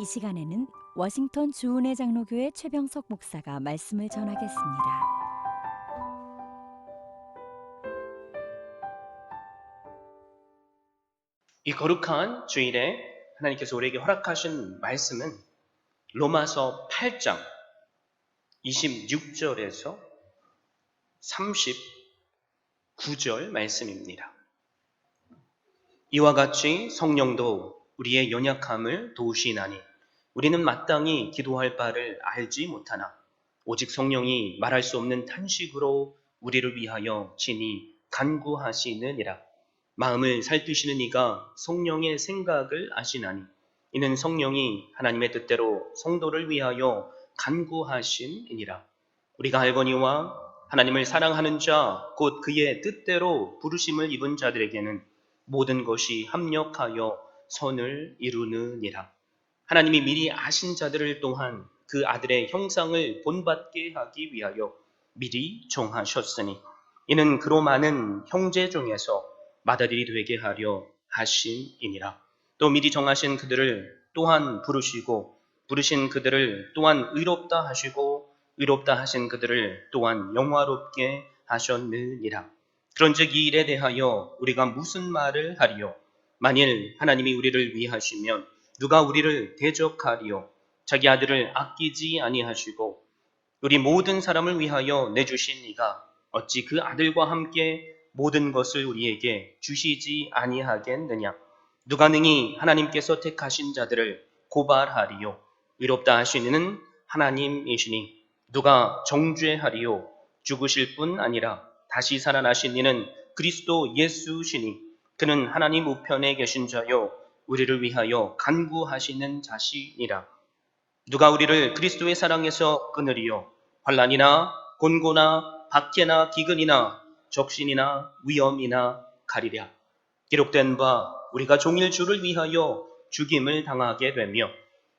이 시간에는 워싱턴 주은혜 장로교회 최병석 목사가 말씀을 전하겠습니다. 이 거룩한 주일에 하나님께서 우리에게 허락하신 말씀은 로마서 8장 26절에서 39절 말씀입니다. 이와 같이 성령도 우리의 연약함을 도우시나니 우리는 마땅히 기도할 바를 알지 못하나 오직 성령이 말할 수 없는 탄식으로 우리를 위하여 친히 간구하시느니라. 마음을 살피시는 이가 성령의 생각을 아시나니 이는 성령이 하나님의 뜻대로 성도를 위하여 간구하심이니라. 우리가 알거니와 하나님을 사랑하는 자 곧 그의 뜻대로 부르심을 입은 자들에게는 모든 것이 합력하여 선을 이루느니라. 하나님이 미리 아신 자들을 또한 그 아들의 형상을 본받게 하기 위하여 미리 정하셨으니 이는 그로 많은 형제 중에서 맏아들이 되게 하려 하심이니라. 또 미리 정하신 그들을 또한 부르시고 부르신 그들을 또한 의롭다 하시고 의롭다 하신 그들을 또한 영화롭게 하셨느니라. 그런즉 이 일에 대하여 우리가 무슨 말을 하리요? 만일 하나님이 우리를 위하시면 누가 우리를 대적하리요? 자기 아들을 아끼지 아니하시고 우리 모든 사람을 위하여 내주신 이가 어찌 그 아들과 함께 모든 것을 우리에게 주시지 아니하겠느냐? 누가 능히 하나님께서 택하신 자들을 고발하리요? 의롭다 하시는 하나님이시니 누가 정죄하리요? 죽으실 뿐 아니라 다시 살아나신 이는 그리스도 예수시니 그는 하나님 우편에 계신 자요 우리를 위하여 간구하시는 자시니라. 누가 우리를 그리스도의 사랑에서 끊으리요? 환난이나 곤고나 박해나 기근이나 적신이나 위험이나 가리랴. 기록된 바 우리가 종일 주를 위하여 죽임을 당하게 되며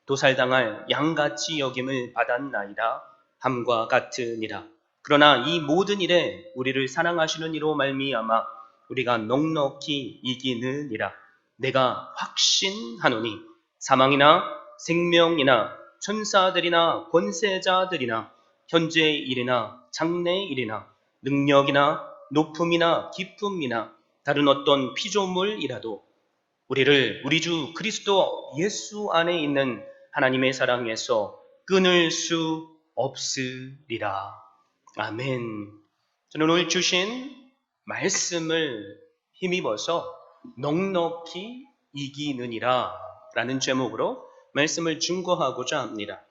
도살당할 양같이 여김을 받았나이다 함과 같으니라. 그러나 이 모든 일에 우리를 사랑하시는 이로 말미암아 우리가 넉넉히 이기느니라. 내가 확신하노니 사망이나 생명이나 천사들이나 권세자들이나 현재의 일이나 장래의 일이나 능력이나 높음이나 기쁨이나 다른 어떤 피조물이라도 우리를 우리 주 그리스도 예수 안에 있는 하나님의 사랑에서 끊을 수 없으리라. 아멘. 저는 오늘 주신 말씀을 힘입어서 넉넉히 이기느니라 라는 제목으로 말씀을 증거하고자 합니다.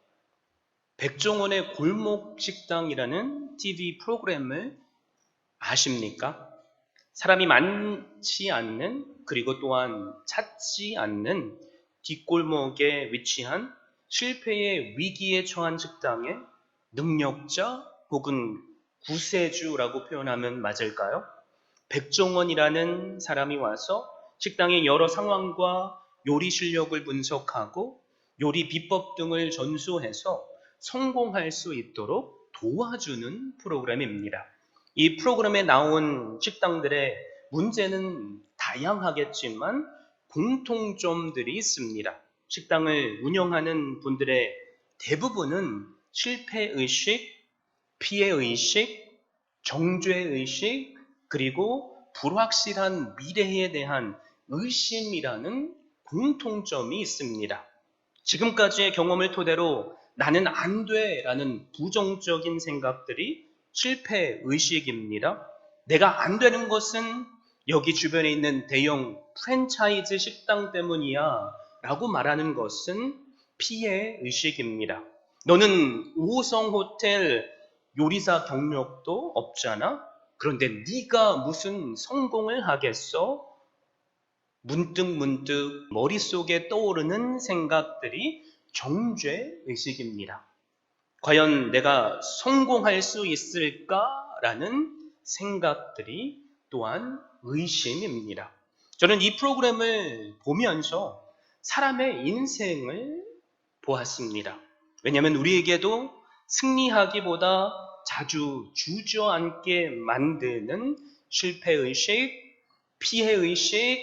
백종원의 골목 식당이라는 TV 프로그램을 아십니까? 사람이 많지 않는 그리고 또한 찾지 않는 뒷골목에 위치한 실패의 위기에 처한 식당의 능력자 혹은 구세주라고 표현하면 맞을까요? 백종원이라는 사람이 와서 식당의 여러 상황과 요리 실력을 분석하고 요리 비법 등을 전수해서 성공할 수 있도록 도와주는 프로그램입니다. 이 프로그램에 나온 식당들의 문제는 다양하겠지만 공통점들이 있습니다. 식당을 운영하는 분들의 대부분은 실패의식, 피해의식, 정죄의식, 그리고 불확실한 미래에 대한 의심이라는 공통점이 있습니다. 지금까지의 경험을 토대로 나는 안 돼라는 부정적인 생각들이 실패의식입니다. 내가 안 되는 것은 여기 주변에 있는 대형 프랜차이즈 식당 때문이야 라고 말하는 것은 피해의식입니다. 너는 5성 호텔 요리사 경력도 없잖아? 그런데 네가 무슨 성공을 하겠어? 문득 머릿속에 떠오르는 생각들이 정죄의식입니다. 과연 내가 성공할 수 있을까라는 생각들이 또한 의심입니다. 저는 이 프로그램을 보면서 사람의 인생을 보았습니다. 왜냐하면 우리에게도 승리하기보다 자주 주저앉게 만드는 실패의식, 피해의식,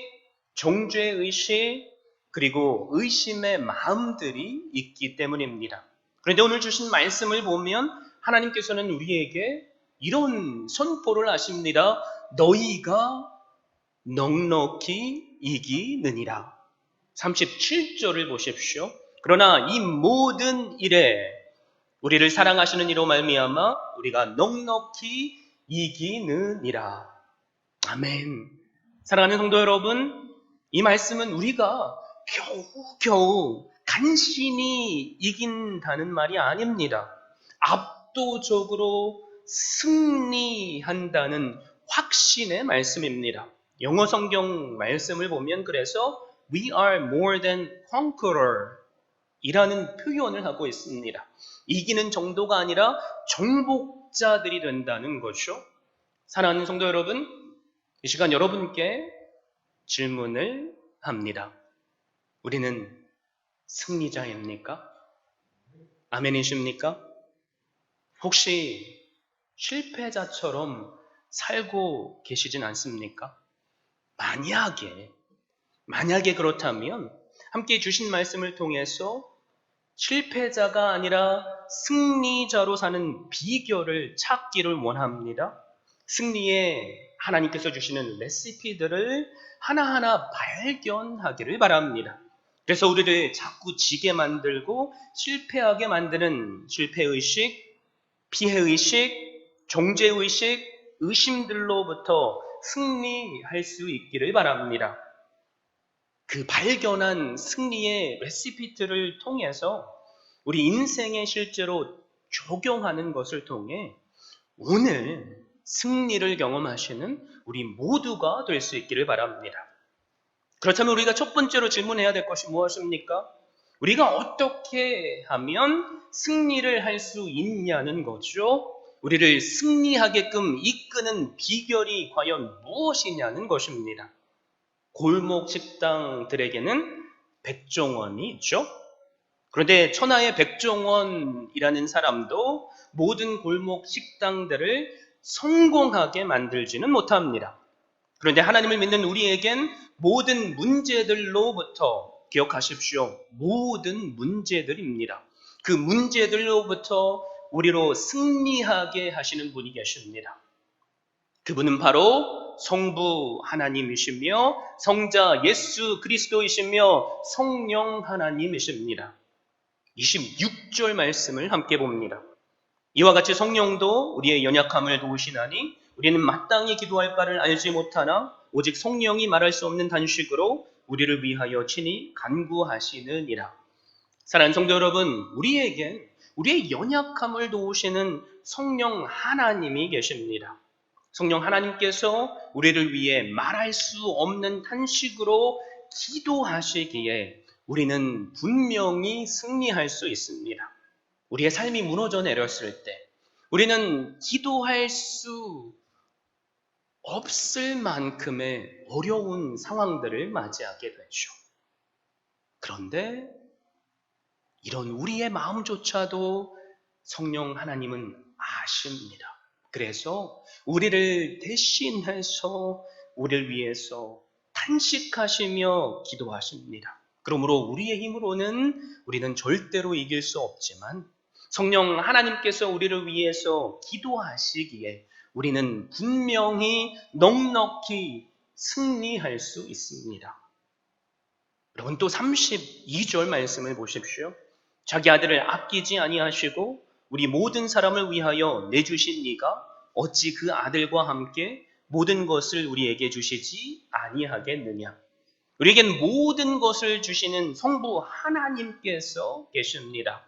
정죄의식, 그리고 의심의 마음들이 있기 때문입니다. 그런데 오늘 주신 말씀을 보면 하나님께서는 우리에게 이런 선포를 하십니다. 너희가 넉넉히 이기느니라. 37절을 보십시오. 그러나 이 모든 일에 우리를 사랑하시는 이로 말미암아 우리가 넉넉히 이기느니라. 아멘. 사랑하는 성도 여러분, 이 말씀은 우리가 겨우겨우 간신히 이긴다는 말이 아닙니다. 압도적으로 승리한다는 확신의 말씀입니다. 영어 성경 말씀을 보면 그래서 We are more than conqueror 이라는 표현을 하고 있습니다. 이기는 정도가 아니라 정복자들이 된다는 거죠. 사랑하는 성도 여러분, 이 시간 여러분께 질문을 합니다. 우리는 승리자입니까? 아멘이십니까? 혹시 실패자처럼 살고 계시진 않습니까? 만약에 그렇다면 함께 주신 말씀을 통해서 실패자가 아니라 승리자로 사는 비결을 찾기를 원합니다. 승리에 하나님께서 주시는 레시피들을 하나하나 발견하기를 바랍니다. 그래서 우리를 자꾸 지게 만들고 실패하게 만드는 실패의식, 피해의식, 정죄의식, 의심들로부터 승리할 수 있기를 바랍니다. 그 발견한 승리의 레시피들을 통해서 우리 인생에 실제로 적용하는 것을 통해 오늘 승리를 경험하시는 우리 모두가 될 수 있기를 바랍니다. 그렇다면 우리가 첫 번째로 질문해야 될 것이 무엇입니까? 우리가 어떻게 하면 승리를 할 수 있냐는 거죠. 우리를 승리하게끔 이끄는 비결이 과연 무엇이냐는 것입니다. 골목 식당들에게는 백종원이 있죠. 그런데 천하의 백종원이라는 사람도 모든 골목 식당들을 성공하게 만들지는 못합니다. 그런데 하나님을 믿는 우리에겐 모든 문제들로부터 기억하십시오. 모든 문제들입니다. 그 문제들로부터 우리로 승리하게 하시는 분이 계십니다. 그분은 바로 성부 하나님이시며 성자 예수 그리스도이시며 성령 하나님이십니다. 26절 말씀을 함께 봅니다. 이와 같이 성령도 우리의 연약함을 도우시나니 우리는 마땅히 기도할 바를 알지 못하나 오직 성령이 말할 수 없는 단식으로 우리를 위하여 친히 간구하시느니라. 사랑하는 성도 여러분, 우리에겐 우리의 연약함을 도우시는 성령 하나님이 계십니다. 성령 하나님께서 우리를 위해 말할 수 없는 탄식으로 기도하시기에 우리는 분명히 승리할 수 있습니다. 우리의 삶이 무너져 내렸을 때 우리는 기도할 수 없을 만큼의 어려운 상황들을 맞이하게 되죠. 그런데 이런 우리의 마음조차도 성령 하나님은 아십니다. 그래서 우리를 대신해서 우리를 위해서 탄식하시며 기도하십니다. 그러므로 우리의 힘으로는 우리는 절대로 이길 수 없지만 성령 하나님께서 우리를 위해서 기도하시기에 우리는 분명히 넉넉히 승리할 수 있습니다. 여러분 또 32절 말씀을 보십시오. 자기 아들을 아끼지 아니하시고 우리 모든 사람을 위하여 내주신 이가 어찌 그 아들과 함께 모든 것을 우리에게 주시지 아니하겠느냐. 우리에겐 모든 것을 주시는 성부 하나님께서 계십니다.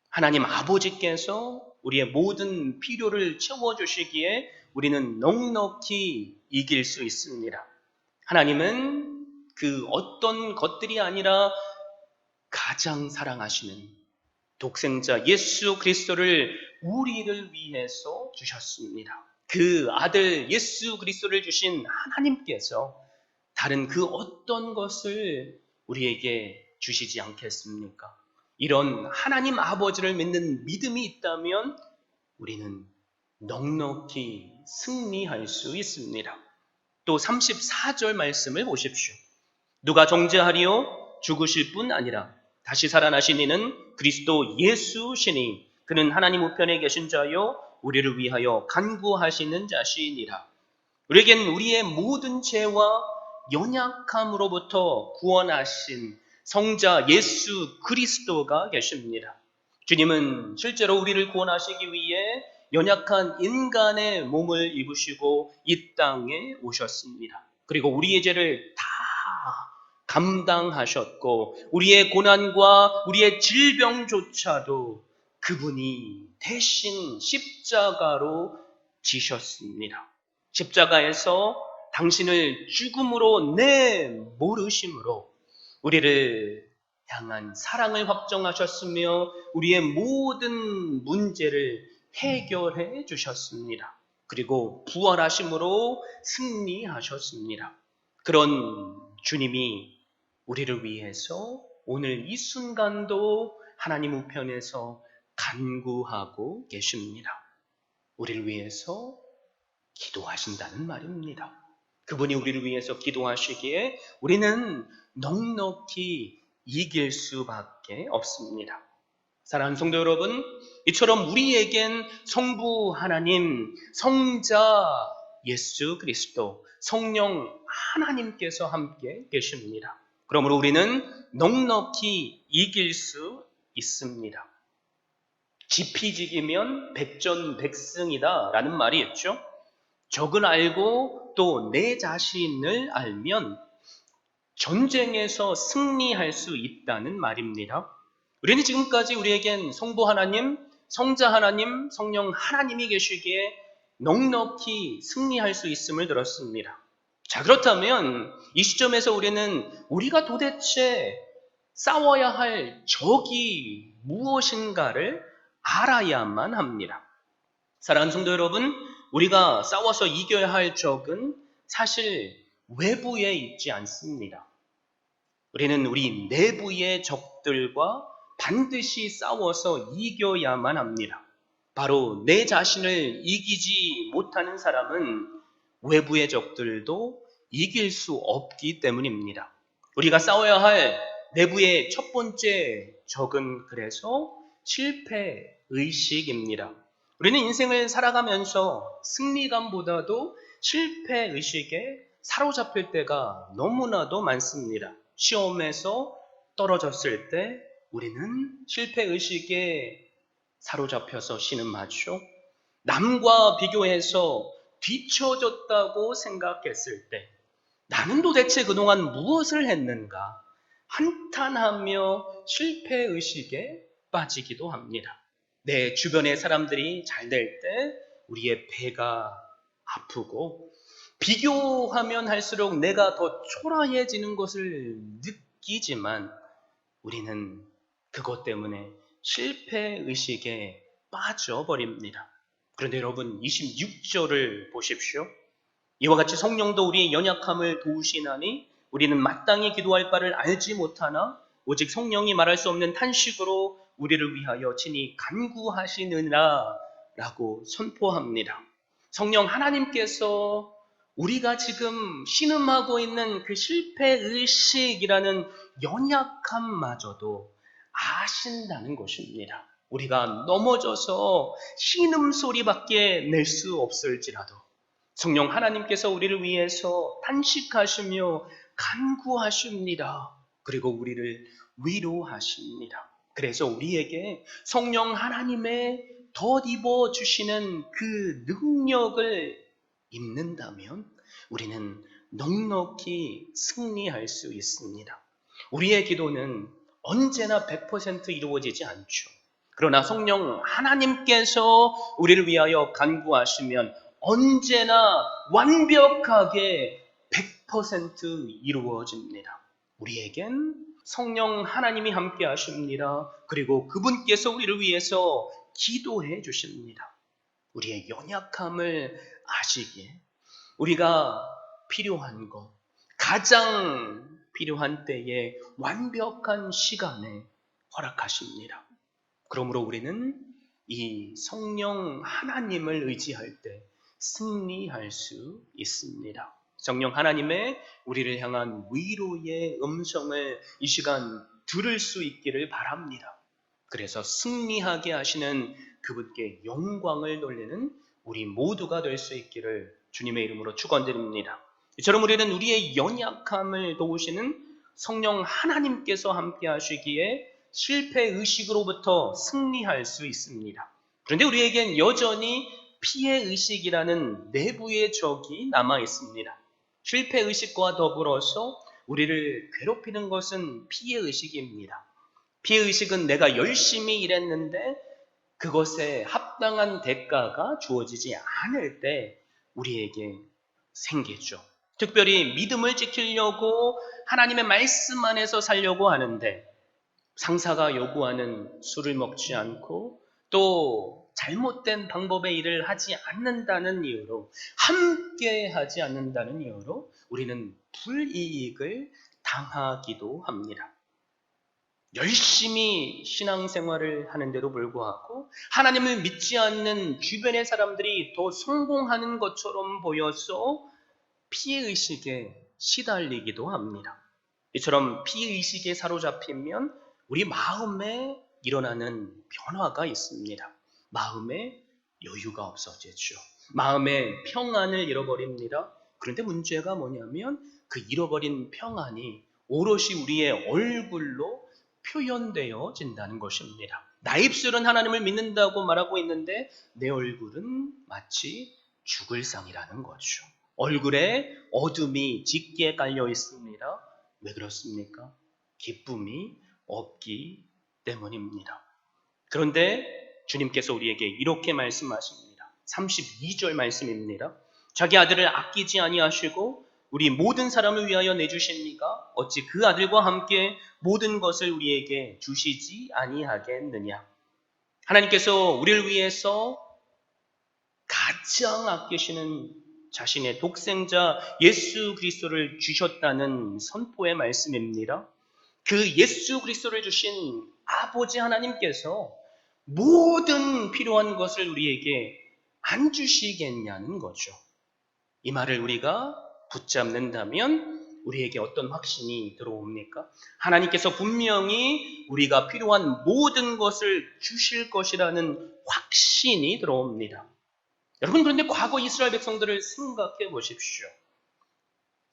하나님 아버지께서 우리의 모든 필요를 채워주시기에 우리는 넉넉히 이길 수 있습니다. 하나님은 그 어떤 것들이 아니라 가장 사랑하시는 독생자 예수 그리스도를 우리를 위해서 주셨습니다. 그 아들 예수 그리스도를 주신 하나님께서 다른 그 어떤 것을 우리에게 주시지 않겠습니까? 이런 하나님 아버지를 믿는 믿음이 있다면 우리는 넉넉히 승리할 수 있습니다. 또 34절 말씀을 보십시오. 누가 정죄하리요? 죽으실 뿐 아니라 다시 살아나신 이는 그리스도 예수시니 그는 하나님 우편에 계신 자요 우리를 위하여 간구하시는 자시니라. 우리에겐 우리의 모든 죄와 연약함으로부터 구원하신 성자 예수 그리스도가 계십니다. 주님은 실제로 우리를 구원하시기 위해 연약한 인간의 몸을 입으시고 이 땅에 오셨습니다. 그리고 우리의 죄를 다 감당하셨고 우리의 고난과 우리의 질병조차도 그분이 대신 십자가로 지셨습니다. 십자가에서 당신을 죽음으로 내모르심으로 우리를 향한 사랑을 확정하셨으며 우리의 모든 문제를 해결해 주셨습니다. 그리고 부활하심으로 승리하셨습니다. 그런 주님이 우리를 위해서 오늘 이 순간도 하나님 우편에서 간구하고 계십니다. 우리를 위해서 기도하신다는 말입니다. 그분이 우리를 위해서 기도하시기에 우리는 넉넉히 이길 수밖에 없습니다. 사랑하는 성도 여러분, 이처럼 우리에겐 성부 하나님, 성자 예수 그리스도, 성령 하나님께서 함께 계십니다. 그러므로 우리는 넉넉히 이길 수 있습니다. 지피지기면 백전백승이다 라는 말이 있죠. 적을 알고 또 내 자신을 알면 전쟁에서 승리할 수 있다는 말입니다. 우리는 지금까지 우리에겐 성부 하나님, 성자 하나님, 성령 하나님이 계시기에 넉넉히 승리할 수 있음을 들었습니다. 자, 그렇다면 이 시점에서 우리는 우리가 도대체 싸워야 할 적이 무엇인가를 알아야만 합니다. 사랑하는 성도 여러분, 우리가 싸워서 이겨야 할 적은 사실 외부에 있지 않습니다. 우리는 우리 내부의 적들과 반드시 싸워서 이겨야만 합니다. 바로 내 자신을 이기지 못하는 사람은 외부의 적들도 이길 수 없기 때문입니다. 우리가 싸워야 할 내부의 첫 번째 적은 그래서 실패의식입니다. 우리는 인생을 살아가면서 승리감보다도 실패의식에 사로잡힐 때가 너무나도 많습니다. 시험에서 떨어졌을 때 우리는 실패의식에 사로잡혀서 신음하죠. 남과 비교해서 뒤처졌다고 생각했을 때 나는 도대체 그동안 무엇을 했는가 한탄하며 실패의식에 빠지기도 합니다. 내 주변의 사람들이 잘 될 때 우리의 배가 아프고 비교하면 할수록 내가 더 초라해지는 것을 느끼지만 우리는 그것 때문에 실패의식에 빠져버립니다. 그런데 여러분 26절을 보십시오. 이와 같이 성령도 우리의 연약함을 도우시나니 우리는 마땅히 기도할 바를 알지 못하나 오직 성령이 말할 수 없는 탄식으로 우리를 위하여 친히 간구하시느니라 라고 선포합니다. 성령 하나님께서 우리가 지금 신음하고 있는 그 실패의식이라는 연약함마저도 아신다는 것입니다. 우리가 넘어져서 신음소리밖에 낼 수 없을지라도 성령 하나님께서 우리를 위해서 탄식하시며 간구하십니다. 그리고 우리를 위로하십니다. 그래서 우리에게 성령 하나님의 덧입어 주시는 그 능력을 입는다면 우리는 넉넉히 승리할 수 있습니다. 우리의 기도는 언제나 100% 이루어지지 않죠. 그러나 성령 하나님께서 우리를 위하여 간구하시면 언제나 완벽하게 100% 이루어집니다. 우리에겐 성령 하나님이 함께 하십니다. 그리고 그분께서 우리를 위해서 기도해 주십니다. 우리의 연약함을 아시기에 우리가 필요한 것, 가장 필요한 때에 완벽한 시간에 허락하십니다. 그러므로 우리는 이 성령 하나님을 의지할 때 승리할 수 있습니다. 성령 하나님의 우리를 향한 위로의 음성을 이 시간 들을 수 있기를 바랍니다. 그래서 승리하게 하시는 그분께 영광을 돌리는 우리 모두가 될 수 있기를 주님의 이름으로 축원드립니다. 이처럼 우리는 우리의 연약함을 도우시는 성령 하나님께서 함께 하시기에 실패의식으로부터 승리할 수 있습니다. 그런데 우리에겐 여전히 피해의식이라는 내부의 적이 남아 있습니다. 실패의식과 더불어서 우리를 괴롭히는 것은 피해의식입니다. 피해의식은 내가 열심히 일했는데 그것에 합당한 대가가 주어지지 않을 때 우리에게 생기죠. 특별히 믿음을 지키려고 하나님의 말씀 안에서 살려고 하는데 상사가 요구하는 술을 먹지 않고 또 잘못된 방법의 일을 하지 않는다는 이유로, 함께 하지 않는다는 이유로 우리는 불이익을 당하기도 합니다. 열심히 신앙생활을 하는데도 불구하고 하나님을 믿지 않는 주변의 사람들이 더 성공하는 것처럼 보여서 피해의식에 시달리기도 합니다. 이처럼 피해의식에 사로잡히면 우리 마음에 일어나는 변화가 있습니다. 마음에 여유가 없어지죠. 마음의 평안을 잃어버립니다. 그런데 문제가 뭐냐면 그 잃어버린 평안이 오롯이 우리의 얼굴로 표현되어진다는 것입니다. 나 입술은 하나님을 믿는다고 말하고 있는데 내 얼굴은 마치 죽을 상이라는 거죠. 얼굴에 어둠이 짙게 깔려 있습니다. 왜 그렇습니까? 기쁨이 없기 때문입니다. 그런데 주님께서 우리에게 이렇게 말씀하십니다. 32절 말씀입니다. 자기 아들을 아끼지 아니하시고 우리 모든 사람을 위하여 내주십니까? 어찌 그 아들과 함께 모든 것을 우리에게 주시지 아니하겠느냐? 하나님께서 우리를 위해서 가장 아끼시는 자신의 독생자 예수 그리스도를 주셨다는 선포의 말씀입니다. 그 예수 그리스도를 주신 아버지 하나님께서 모든 필요한 것을 우리에게 안 주시겠냐는 거죠. 이 말을 우리가 붙잡는다면 우리에게 어떤 확신이 들어옵니까? 하나님께서 분명히 우리가 필요한 모든 것을 주실 것이라는 확신이 들어옵니다. 여러분, 그런데 과거 이스라엘 백성들을 생각해 보십시오.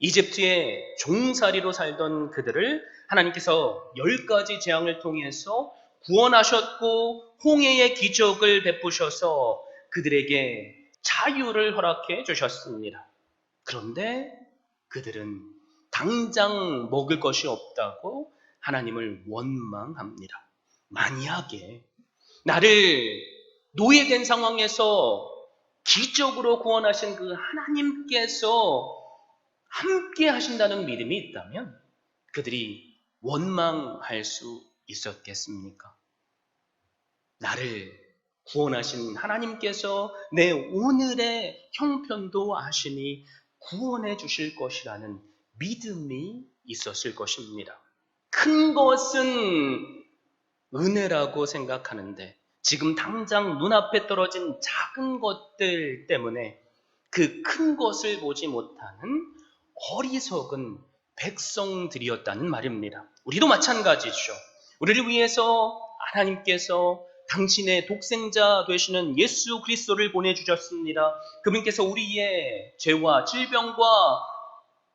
이집트의 종살이로 살던 그들을 하나님께서 10가지 재앙을 통해서 구원하셨고 홍해의 기적을 베푸셔서 그들에게 자유를 허락해 주셨습니다. 그런데 그들은 당장 먹을 것이 없다고 하나님을 원망합니다. 만약에 나를 노예된 상황에서 기적으로 구원하신 그 하나님께서 함께 하신다는 믿음이 있다면 그들이 원망할 수 있었겠습니까? 나를 구원하신 하나님께서 내 오늘의 형편도 아시니 구원해 주실 것이라는 믿음이 있었을 것입니다. 큰 것은 은혜라고 생각하는데 지금 당장 눈앞에 떨어진 작은 것들 때문에 그 큰 것을 보지 못하는 어리석은 백성들이었다는 말입니다. 우리도 마찬가지죠. 우리를 위해서 하나님께서 당신의 독생자 되시는 예수 그리스도를 보내주셨습니다. 그분께서 우리의 죄와 질병과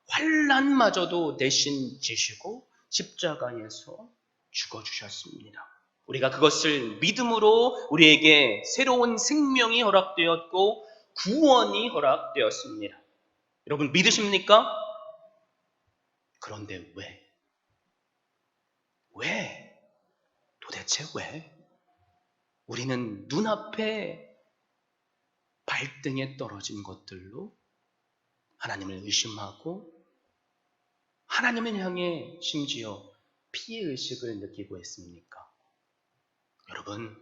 환난마저도 대신 지시고 십자가에서 죽어주셨습니다. 우리가 그것을 믿음으로 우리에게 새로운 생명이 허락되었고 구원이 허락되었습니다. 여러분 믿으십니까? 그런데 왜? 왜? 도대체 왜? 우리는 눈앞에 발등에 떨어진 것들로 하나님을 의심하고 하나님을 향해 심지어 피해의식을 느끼고 있습니까? 여러분,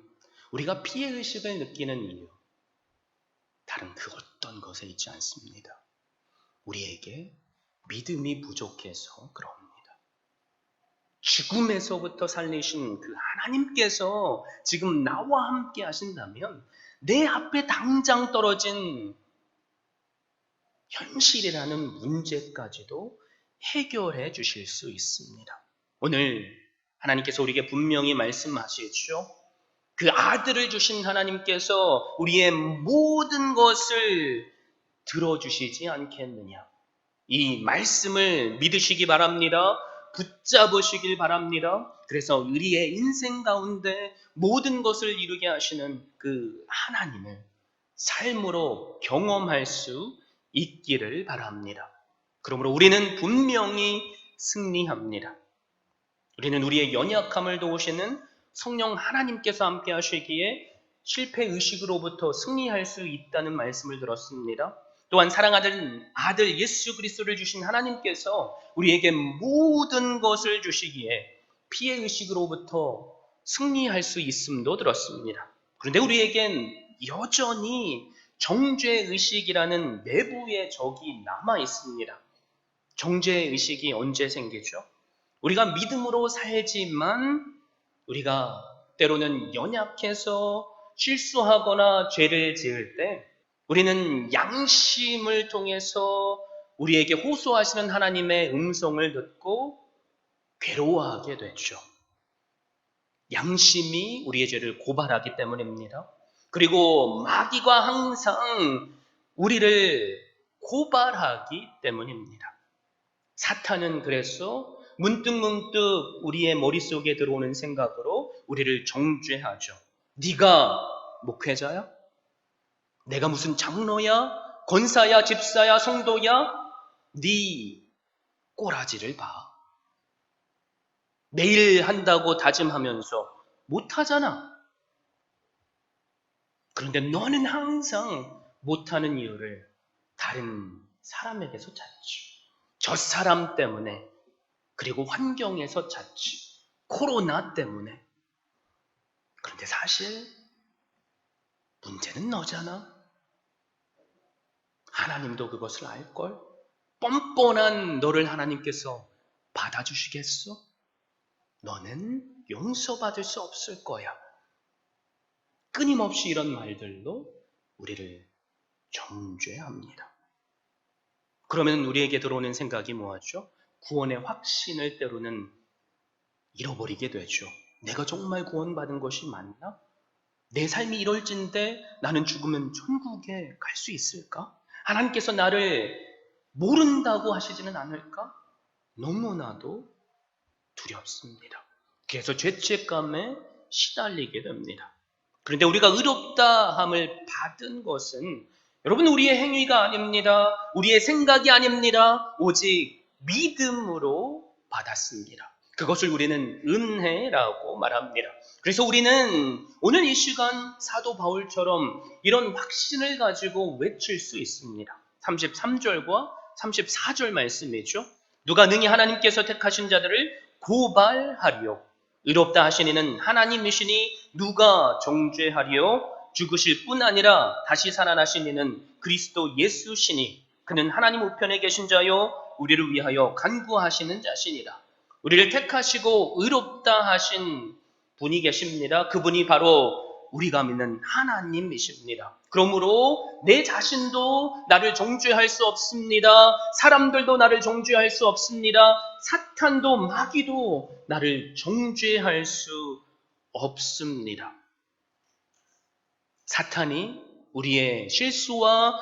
우리가 피해의식을 느끼는 이유, 다른 그 어떤 것에 있지 않습니다. 우리에게 믿음이 부족해서 그럽니다. 죽음에서부터 살리신 그 하나님께서 지금 나와 함께 하신다면 내 앞에 당장 떨어진 현실이라는 문제까지도 해결해 주실 수 있습니다. 오늘 하나님께서 우리에게 분명히 말씀하시죠. 그 아들을 주신 하나님께서 우리의 모든 것을 들어주시지 않겠느냐. 이 말씀을 믿으시기 바랍니다. 붙잡으시길 바랍니다. 그래서 우리의 인생 가운데 모든 것을 이루게 하시는 그 하나님을 삶으로 경험할 수 있기를 바랍니다. 그러므로 우리는 분명히 승리합니다. 우리는 우리의 연약함을 도우시는 성령 하나님께서 함께 하시기에 실패의식으로부터 승리할 수 있다는 말씀을 들었습니다. 또한 사랑하는 아들 예수 그리스도를 주신 하나님께서 우리에게 모든 것을 주시기에 피해의식으로부터 승리할 수 있음도 들었습니다. 그런데 우리에겐 여전히 정죄의식이라는 내부의 적이 남아 있습니다. 정죄의식이 언제 생기죠? 우리가 믿음으로 살지만 우리가 때로는 연약해서 실수하거나 죄를 지을 때 우리는 양심을 통해서 우리에게 호소하시는 하나님의 음성을 듣고 괴로워하게 되죠. 양심이 우리의 죄를 고발하기 때문입니다. 그리고 마귀가 항상 우리를 고발하기 때문입니다. 사탄은 그래서 문득문득 우리의 머릿속에 들어오는 생각으로 우리를 정죄하죠. 네가 목회자야? 내가 무슨 장로야? 권사야? 집사야? 성도야? 네 꼬라지를 봐. 매일 한다고 다짐하면서 못하잖아. 그런데 너는 항상 못하는 이유를 다른 사람에게서 찾지. 저 사람 때문에, 그리고 환경에서 찾지. 코로나 때문에. 그런데 사실 문제는 너잖아. 하나님도 그것을 알걸? 뻔뻔한 너를 하나님께서 받아주시겠어? 너는 용서받을 수 없을 거야. 끊임없이 이런 말들로 우리를 정죄합니다. 그러면 우리에게 들어오는 생각이 뭐하죠? 구원의 확신을 때로는 잃어버리게 되죠. 내가 정말 구원받은 것이 맞나? 내 삶이 이럴진데 나는 죽으면 천국에 갈 수 있을까? 하나님께서 나를 모른다고 하시지는 않을까? 너무나도 두렵습니다. 그래서 죄책감에 시달리게 됩니다. 그런데 우리가 의롭다함을 받은 것은 여러분 우리의 행위가 아닙니다. 우리의 생각이 아닙니다. 오직 믿음으로 받았습니다. 그것을 우리는 은혜라고 말합니다. 그래서 우리는 오늘 이 시간 사도 바울처럼 이런 확신을 가지고 외칠 수 있습니다. 33절과 34절 말씀이죠. 누가 능히 하나님께서 택하신 자들을 고발하리요. 의롭다 하신 이는 하나님이시니 누가 정죄하리요. 죽으실 뿐 아니라 다시 살아나신 이는 그리스도 예수시니 그는 하나님 우편에 계신 자요 우리를 위하여 간구하시는 자시니라. 우리를 택하시고 의롭다 하신 분이 계십니다. 그분이 바로 우리가 믿는 하나님이십니다. 그러므로 내 자신도 나를 정죄할 수 없습니다. 사람들도 나를 정죄할 수 없습니다. 사탄도 마귀도 나를 정죄할 수 없습니다. 사탄이 우리의 실수와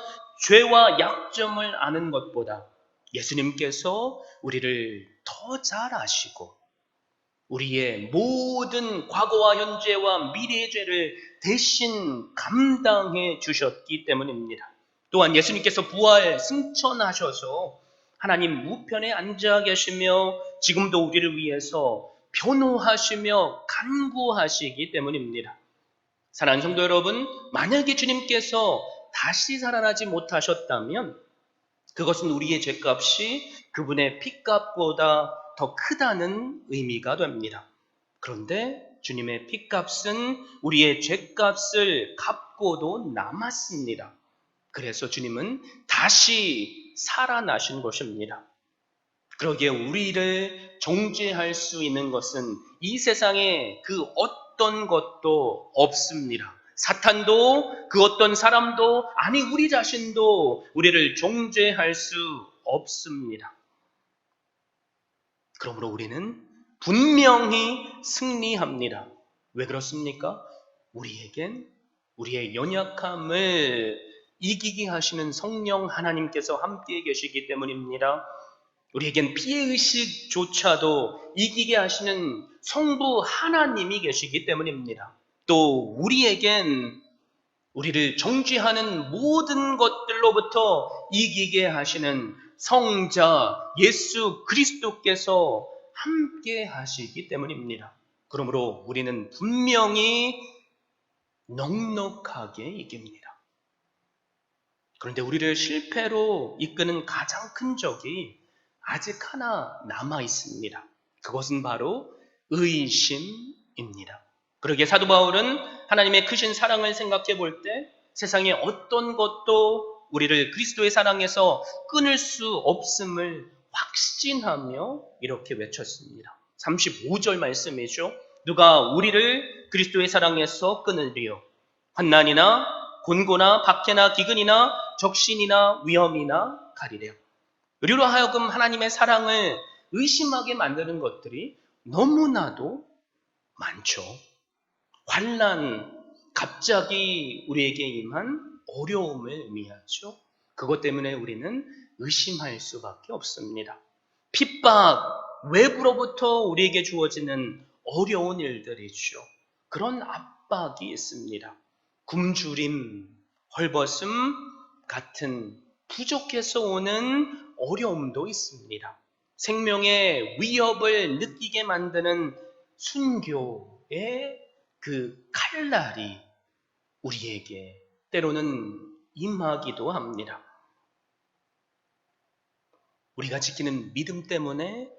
죄와 약점을 아는 것보다 예수님께서 우리를 더 잘 아시고 우리의 모든 과거와 현재와 미래의 죄를 대신 감당해 주셨기 때문입니다. 또한 예수님께서 부활 승천하셔서 하나님 우편에 앉아 계시며 지금도 우리를 위해서 변호하시며 간구하시기 때문입니다. 사랑하는 성도 여러분, 만약에 주님께서 다시 살아나지 못하셨다면 그것은 우리의 죄값이 그분의 피값보다 더 크다는 의미가 됩니다. 그런데 주님의 피값은 우리의 죄값을 갚고도 남았습니다. 그래서 주님은 다시 살아나신 것입니다. 그러기에 우리를 정죄할 수 있는 것은 이 세상에 그 어떤 것도 없습니다. 사탄도 그 어떤 사람도 아니 우리 자신도 우리를 정죄할 수 없습니다. 그러므로 우리는 분명히 승리합니다. 왜 그렇습니까? 우리에겐 우리의 연약함을 이기게 하시는 성령 하나님께서 함께 계시기 때문입니다. 우리에겐 피해의식조차도 이기게 하시는 성부 하나님이 계시기 때문입니다. 또 우리에겐 우리를 정죄하는 모든 것들로부터 이기게 하시는 성자 예수 그리스도께서 함께 하시기 때문입니다. 그러므로 우리는 분명히 넉넉하게 이깁니다. 그런데 우리를 실패로 이끄는 가장 큰 적이 아직 하나 남아 있습니다. 그것은 바로 의심입니다. 그러기에 사도 바울은 하나님의 크신 사랑을 생각해 볼 때 세상에 어떤 것도 우리를 그리스도의 사랑에서 끊을 수 없음을 확신하며 이렇게 외쳤습니다. 35절 말씀이죠. 누가 우리를 그리스도의 사랑에서 끊으리요? 환난이나 곤고나 박해나 기근이나 적신이나 위험이나 가리래요. 우리로 하여금 하나님의 사랑을 의심하게 만드는 것들이 너무나도 많죠. 환난, 갑자기 우리에게 임한 어려움을 의미하죠. 그것 때문에 우리는 의심할 수밖에 없습니다. 핍박, 외부로부터 우리에게 주어지는 어려운 일들이죠. 그런 압박이 있습니다. 굶주림, 헐벗음 같은 부족해서 오는 어려움도 있습니다. 생명의 위협을 느끼게 만드는 순교의 그 칼날이 우리에게 때로는 임하기도 합니다. 우리가 지키는 믿음 때문에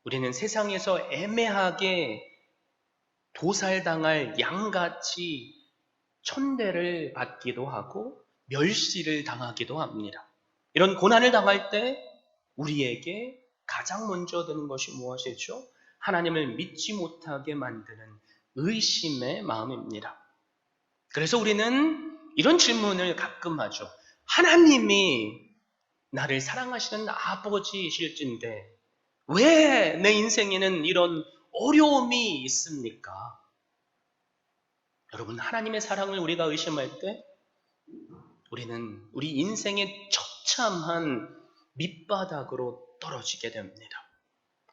우리는 세상에서 애매하게 도살당할 양같이 천대를 받기도 하고 멸시를 당하기도 합니다. 이런 고난을 당할 때 우리에게 가장 먼저 드는 것이 무엇이죠? 하나님을 믿지 못하게 만드는 의심의 마음입니다. 그래서 우리는 이런 질문을 가끔 하죠. 하나님이 나를 사랑하시는 아버지이실진데 왜 내 인생에는 이런 어려움이 있습니까? 여러분, 하나님의 사랑을 우리가 의심할 때 우리는 우리 인생의 처참한 밑바닥으로 떨어지게 됩니다.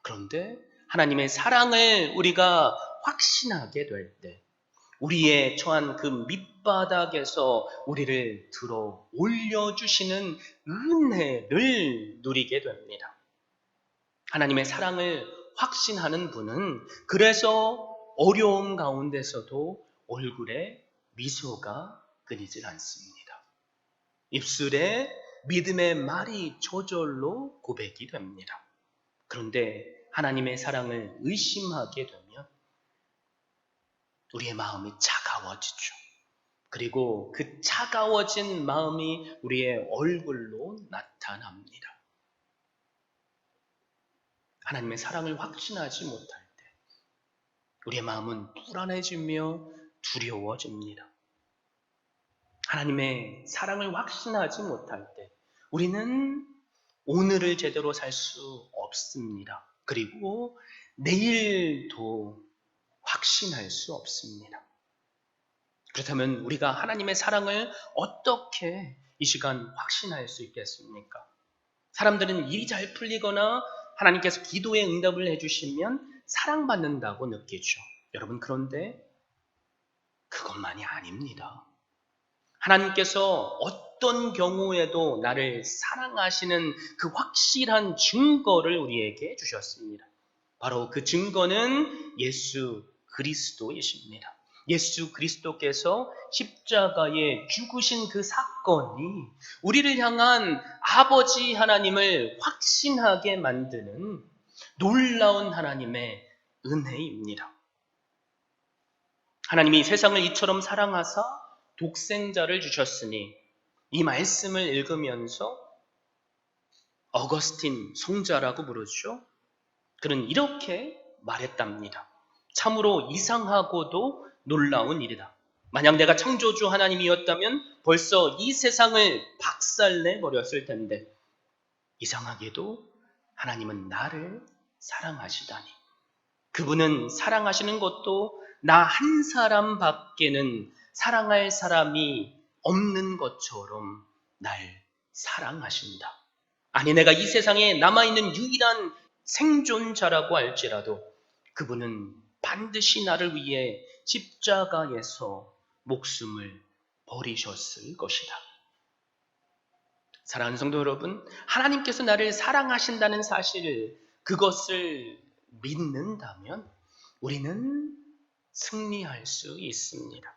그런데 하나님의 사랑을 우리가 확신하게 될 때 우리의 처한 그 밑바닥에서 우리를 들어 올려주시는 은혜를 누리게 됩니다. 하나님의 사랑을 확신하는 분은 그래서 어려움 가운데서도 얼굴에 미소가 끊이질 않습니다. 입술에 믿음의 말이 저절로 고백이 됩니다. 그런데 하나님의 사랑을 의심하게 되면 우리의 마음이 차가워지죠. 그리고 그 차가워진 마음이 우리의 얼굴로 나타납니다. 하나님의 사랑을 확신하지 못할 때 우리의 마음은 불안해지며 두려워집니다. 하나님의 사랑을 확신하지 못할 때 우리는 오늘을 제대로 살 수 없습니다. 그리고 내일도 확신할 수 없습니다. 그렇다면 우리가 하나님의 사랑을 어떻게 이 시간 확신할 수 있겠습니까? 사람들은 일이 잘 풀리거나 하나님께서 기도에 응답을 해주시면 사랑받는다고 느끼죠. 여러분, 그런데 그것만이 아닙니다. 하나님께서 어떤 경우에도 나를 사랑하시는 그 확실한 증거를 우리에게 주셨습니다. 바로 그 증거는 예수 그리스도이십니다. 예수 그리스도께서 십자가에 죽으신 그 사건이 우리를 향한 아버지 하나님을 확신하게 만드는 놀라운 하나님의 은혜입니다. 하나님이 세상을 이처럼 사랑하사 독생자를 주셨으니 이 말씀을 읽으면서 어거스틴 송자라고 부르죠. 그는 이렇게 말했답니다. 참으로 이상하고도 놀라운 일이다. 만약 내가 창조주 하나님이었다면 벌써 이 세상을 박살내 버렸을 텐데 이상하게도 하나님은 나를 사랑하시다니. 그분은 사랑하시는 것도 나 한 사람밖에는 사랑할 사람이 없는 것처럼 날 사랑하신다. 아니 내가 이 세상에 남아있는 유일한 생존자라고 할지라도 그분은 반드시 나를 위해 십자가에서 목숨을 버리셨을 것이다. 사랑하는 성도 여러분, 하나님께서 나를 사랑하신다는 사실, 그것을 믿는다면 우리는 승리할 수 있습니다.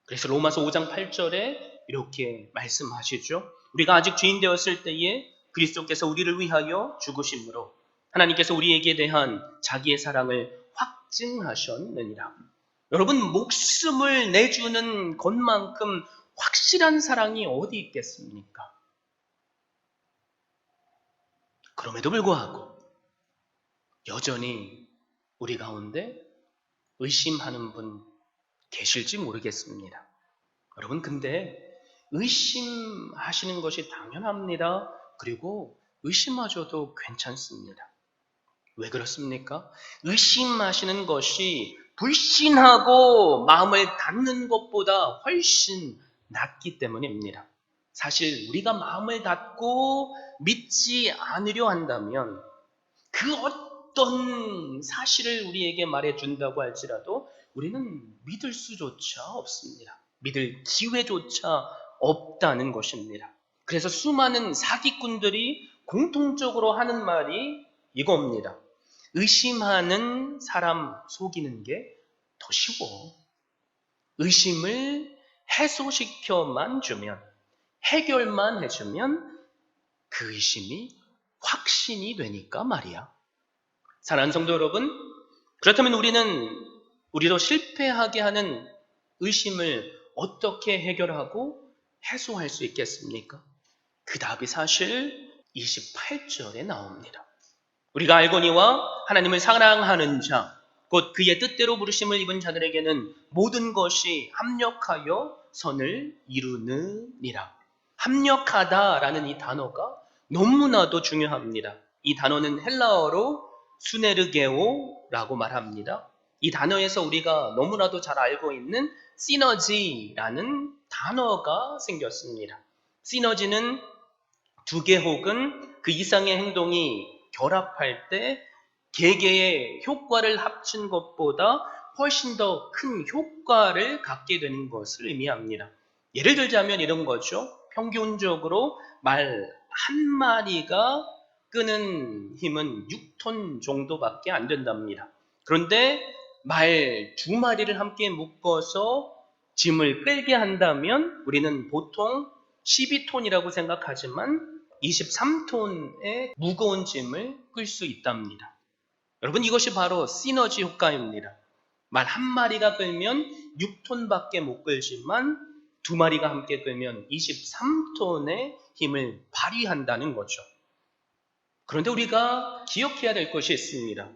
그래서 로마서 5장 8절에 이렇게 말씀하시죠. 우리가 아직 죄인 되었을 때에 그리스도께서 우리를 위하여 죽으심으로 하나님께서 우리에게 대한 자기의 사랑을 확증하셨느니라. 여러분, 목숨을 내주는 것만큼 확실한 사랑이 어디 있겠습니까? 그럼에도 불구하고 여전히 우리 가운데 의심하는 분 계실지 모르겠습니다. 여러분, 근데 의심하시는 것이 당연합니다. 그리고 의심하셔도 괜찮습니다. 왜 그렇습니까? 의심하시는 것이 불신하고 마음을 닫는 것보다 훨씬 낫기 때문입니다. 사실 우리가 마음을 닫고 믿지 않으려 한다면 그 어떤 사실을 우리에게 말해준다고 할지라도 우리는 믿을 수조차 없습니다. 믿을 기회조차 없다는 것입니다. 그래서 수많은 사기꾼들이 공통적으로 하는 말이 이겁니다. 의심하는 사람 속이는 게 더 쉬워. 의심을 해소시켜만 주면, 해결만 해주면 그 의심이 확신이 되니까 말이야. 사랑하는 성도 여러분, 그렇다면 우리도 실패하게 하는 의심을 어떻게 해결하고 해소할 수 있겠습니까? 그 답이 사실 28절에 나옵니다. 우리가 알거니와 하나님을 사랑하는 자, 곧 그의 뜻대로 부르심을 입은 자들에게는 모든 것이 합력하여 선을 이루느니라. 합력하다라는 이 단어가 너무나도 중요합니다. 이 단어는 헬라어로 수네르게오라고 말합니다. 이 단어에서 우리가 너무나도 잘 알고 있는 시너지라는 단어가 생겼습니다. 시너지는 두 개 혹은 그 이상의 행동이 결합할 때 개개의 효과를 합친 것보다 훨씬 더 큰 효과를 갖게 되는 것을 의미합니다. 예를 들자면 이런 거죠. 평균적으로 말 한 마리가 끄는 힘은 6톤 정도밖에 안 된답니다. 그런데 말 두 마리를 함께 묶어서 짐을 끌게 한다면 우리는 보통 12톤이라고 생각하지만 23톤의 무거운 짐을 끌 수 있답니다. 여러분, 이것이 바로 시너지 효과입니다. 말 한 마리가 끌면 6톤밖에 못 끌지만 두 마리가 함께 끌면 23톤의 힘을 발휘한다는 거죠. 그런데 우리가 기억해야 될 것이 있습니다.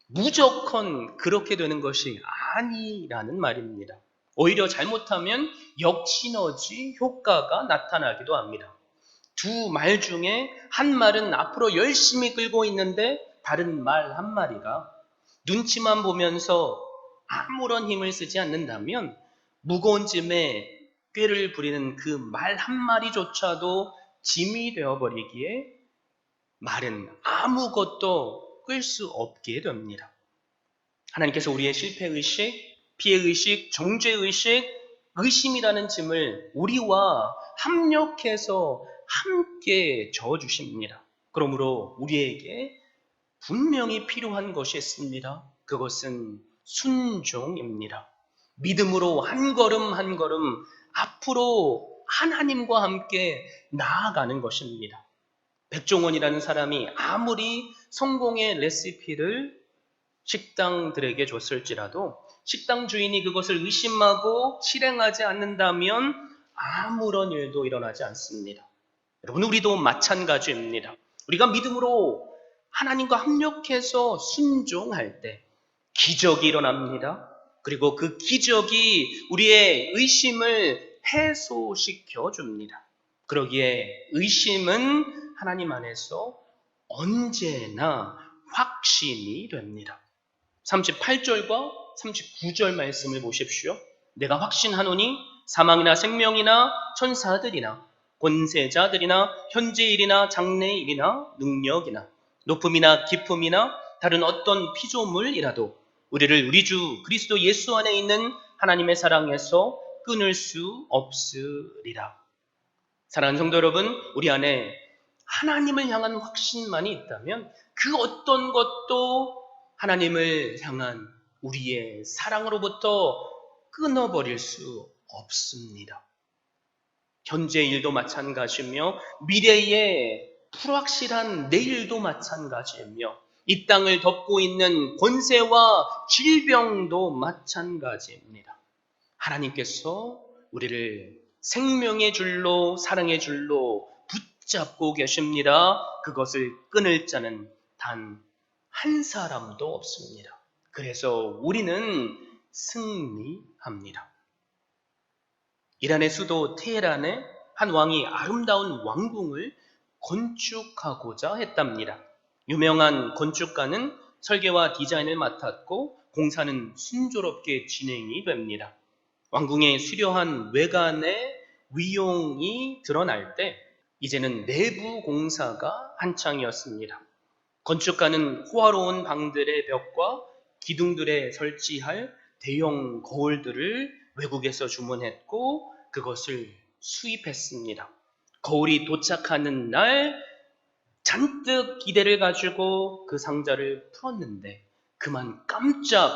무조건 그렇게 되는 것이 아니라는 말입니다. 오히려 잘못하면 역시너지 효과가 나타나기도 합니다. 두 말 중에 한 말은 앞으로 열심히 끌고 있는데 다른 말 한 마리가 눈치만 보면서 아무런 힘을 쓰지 않는다면 무거운 짐에 꾀를 부리는 그 말 한 마리조차도 짐이 되어버리기에 말은 아무것도 끌 수 없게 됩니다. 하나님께서 우리의 실패의식, 피해의식, 정죄의식, 의심이라는 짐을 우리와 합력해서 함께 저어주십니다. 그러므로 우리에게 분명히 필요한 것이 있습니다. 그것은 순종입니다. 믿음으로 한 걸음 한 걸음 앞으로 하나님과 함께 나아가는 것입니다. 백종원이라는 사람이 아무리 성공의 레시피를 식당들에게 줬을지라도 식당 주인이 그것을 의심하고 실행하지 않는다면 아무런 일도 일어나지 않습니다. 여러분, 우리도 마찬가지입니다. 우리가 믿음으로 하나님과 합력해서 순종할 때 기적이 일어납니다. 그리고 그 기적이 우리의 의심을 해소시켜 줍니다. 그러기에 의심은 하나님 안에서 언제나 확신이 됩니다. 38절과 39절 말씀을 보십시오. 내가 확신하노니 사망이나 생명이나 천사들이나 권세자들이나 현재일이나 장래일이나 능력이나 높음이나 깊음이나 다른 어떤 피조물이라도 우리를 우리 주 그리스도 예수 안에 있는 하나님의 사랑에서 끊을 수 없으리라. 사랑하는 성도 여러분, 우리 안에 하나님을 향한 확신만이 있다면 그 어떤 것도 하나님을 향한 우리의 사랑으로부터 끊어버릴 수 없습니다. 현재 일도 마찬가지며 미래의 불확실한 내일도 마찬가지며 이 땅을 덮고 있는 권세와 질병도 마찬가지입니다. 하나님께서 우리를 생명의 줄로 사랑의 줄로 붙잡고 계십니다. 그것을 끊을 자는 단 한 사람도 없습니다. 그래서 우리는 승리합니다. 이란의 수도 테헤란에 한 왕이 아름다운 왕궁을 건축하고자 했답니다. 유명한 건축가는 설계와 디자인을 맡았고 공사는 순조롭게 진행이 됩니다. 왕궁의 수려한 외관의 위용이 드러날 때 이제는 내부 공사가 한창이었습니다. 건축가는 호화로운 방들의 벽과 기둥들에 설치할 대형 거울들을 외국에서 주문했고 그것을 수입했습니다. 거울이 도착하는 날 잔뜩 기대를 가지고 그 상자를 풀었는데 그만 깜짝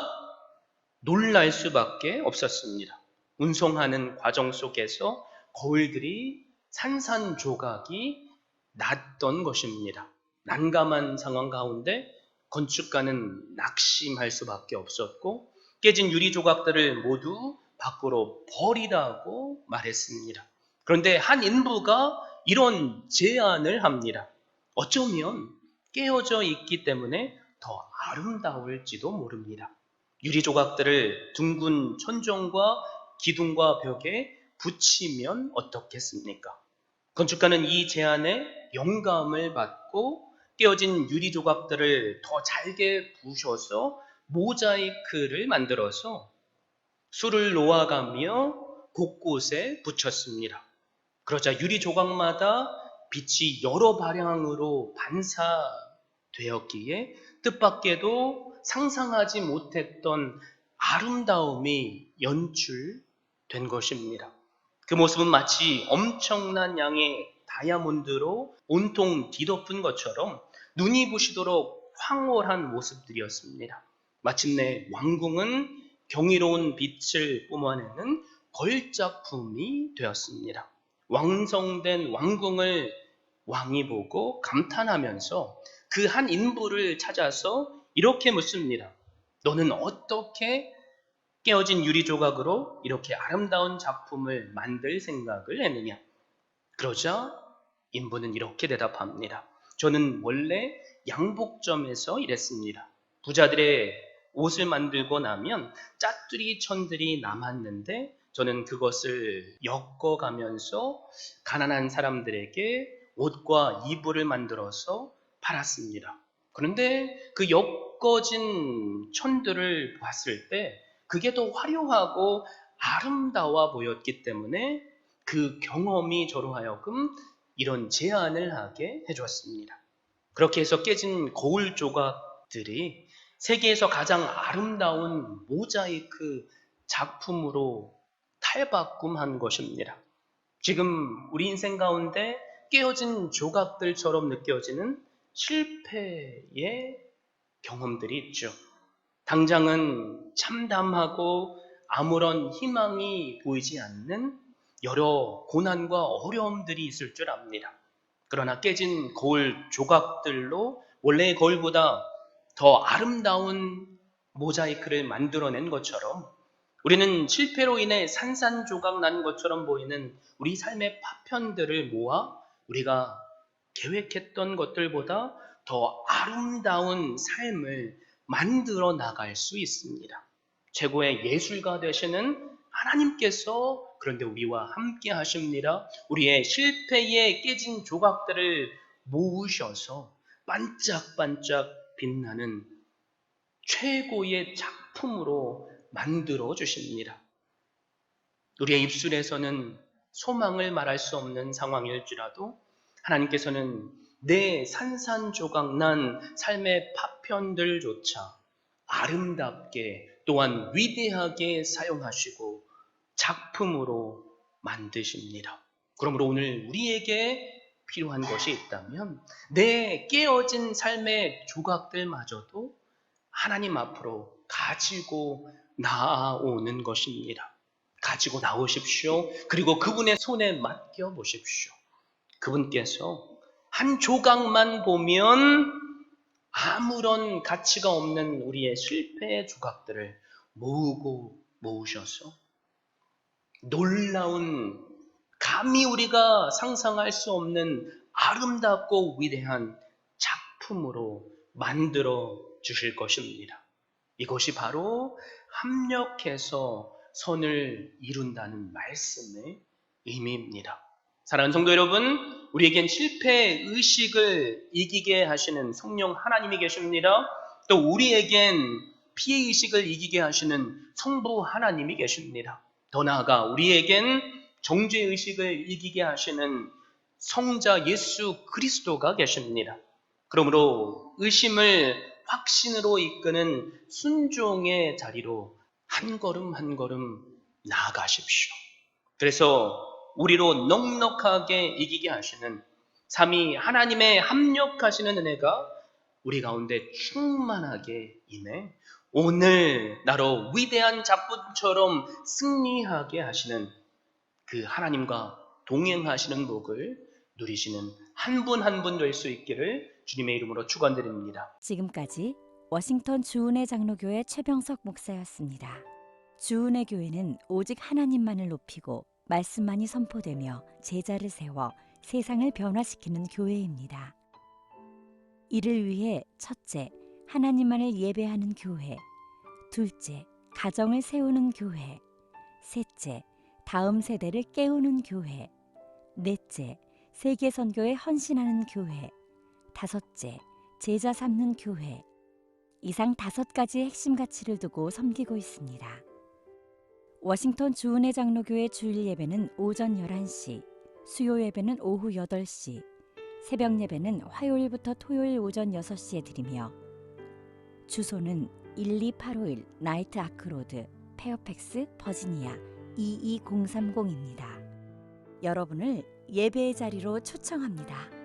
놀랄 수밖에 없었습니다. 운송하는 과정 속에서 거울들이 산산조각이 났던 것입니다. 난감한 상황 가운데 건축가는 낙심할 수밖에 없었고 깨진 유리 조각들을 모두 밖으로 버리라고 말했습니다. 그런데 한 인부가 이런 제안을 합니다. 어쩌면 깨어져 있기 때문에 더 아름다울지도 모릅니다. 유리 조각들을 둥근 천정과 기둥과 벽에 붙이면 어떻겠습니까? 건축가는 이 제안에 영감을 받고 깨어진 유리 조각들을 더 잘게 부셔서 모자이크를 만들어서 술을 놓아가며 곳곳에 붙였습니다. 그러자 유리 조각마다 빛이 여러 방향으로 반사되었기에 뜻밖에도 상상하지 못했던 아름다움이 연출된 것입니다. 그 모습은 마치 엄청난 양의 다이아몬드로 온통 뒤덮은 것처럼 눈이 부시도록 황홀한 모습들이었습니다. 마침내 왕궁은 경이로운 빛을 뿜어내는 걸작품이 되었습니다. 완성된 왕궁을 왕이 보고 감탄하면서 그 한 인부를 찾아서 이렇게 묻습니다. 너는 어떻게 깨어진 유리 조각으로 이렇게 아름다운 작품을 만들 생각을 했느냐? 그러자 인부는 이렇게 대답합니다. 저는 원래 양복점에서 일했습니다. 부자들의 옷을 만들고 나면 짜투리 천들이 남았는데 저는 그것을 엮어가면서 가난한 사람들에게 옷과 이불을 만들어서 팔았습니다. 그런데 그 엮어진 천들을 봤을 때 그게 더 화려하고 아름다워 보였기 때문에 그 경험이 저로 하여금 이런 제안을 하게 해주었습니다. 그렇게 해서 깨진 거울 조각들이 세계에서 가장 아름다운 모자이크 작품으로 탈바꿈한 것입니다. 지금 우리 인생 가운데 깨어진 조각들처럼 느껴지는 실패의 경험들이 있죠. 당장은 참담하고 아무런 희망이 보이지 않는 여러 고난과 어려움들이 있을 줄 압니다. 그러나 깨진 거울 조각들로 원래의 거울보다 더 아름다운 모자이크를 만들어낸 것처럼 우리는 실패로 인해 산산조각 난 것처럼 보이는 우리 삶의 파편들을 모아 우리가 계획했던 것들보다 더 아름다운 삶을 만들어 나갈 수 있습니다. 최고의 예술가 되시는 하나님께서 그런데 우리와 함께 하십니다. 우리의 실패에 깨진 조각들을 모으셔서 반짝반짝 빛나는 최고의 작품으로 만들어 주십니다. 우리의 입술에서는 소망을 말할 수 없는 상황일지라도 하나님께서는 내 산산조각난 삶의 파편들조차 아름답게 또한 위대하게 사용하시고 작품으로 만드십니다. 그러므로 오늘 우리에게 필요한 것이 있다면 내 깨어진 삶의 조각들마저도 하나님 앞으로 가지고 나아오는 것입니다. 가지고 나오십시오. 그리고 그분의 손에 맡겨 보십시오. 그분께서 한 조각만 보면 아무런 가치가 없는 우리의 실패의 조각들을 모으셔서 놀라운, 감히 우리가 상상할 수 없는 아름답고 위대한 작품으로 만들어 주실 것입니다. 이것이 바로 합력해서 선을 이룬다는 말씀의 의미입니다. 사랑하는 성도 여러분, 우리에겐 실패 의식을 이기게 하시는 성령 하나님이 계십니다. 또 우리에겐 피해 의식을 이기게 하시는 성부 하나님이 계십니다. 더 나아가 우리에겐 정죄 의식을 이기게 하시는 성자 예수 그리스도가 계십니다. 그러므로 의심을 확신으로 이끄는 순종의 자리로 한 걸음 한 걸음 나아가십시오. 그래서 우리로 넉넉하게 이기게 하시는 삼위 하나님의 합력하시는 은혜가 우리 가운데 충만하게 임해 오늘 나로 위대한 작품처럼 승리하게 하시는 그 하나님과 동행하시는 복을 누리시는 한 분 한 분 될 수 있기를 주님의 이름으로 축원드립니다. 지금까지 워싱턴 주은혜 장로교회 최병석 목사였습니다. 주은혜 교회는 오직 하나님만을 높이고 말씀만이 선포되며 제자를 세워 세상을 변화시키는 교회입니다. 이를 위해 첫째, 하나님만을 예배하는 교회, 둘째, 가정을 세우는 교회, 셋째, 다음 세대를 깨우는 교회, 넷째, 세계 선교에 헌신하는 교회, 다섯째, 제자 삼는 교회. 이상 5가지의 핵심 가치를 두고 섬기고 있습니다. 워싱턴 주은혜 장로교회 주일 예배는 오전 11시, 수요 예배는 오후 8시, 새벽 예배는 화요일부터 토요일 오전 6시에 드리며 주소는 12851 나이트 아크로드, 페어팩스, 버지니아 22030입니다. 여러분을 예배의 자리로 초청합니다.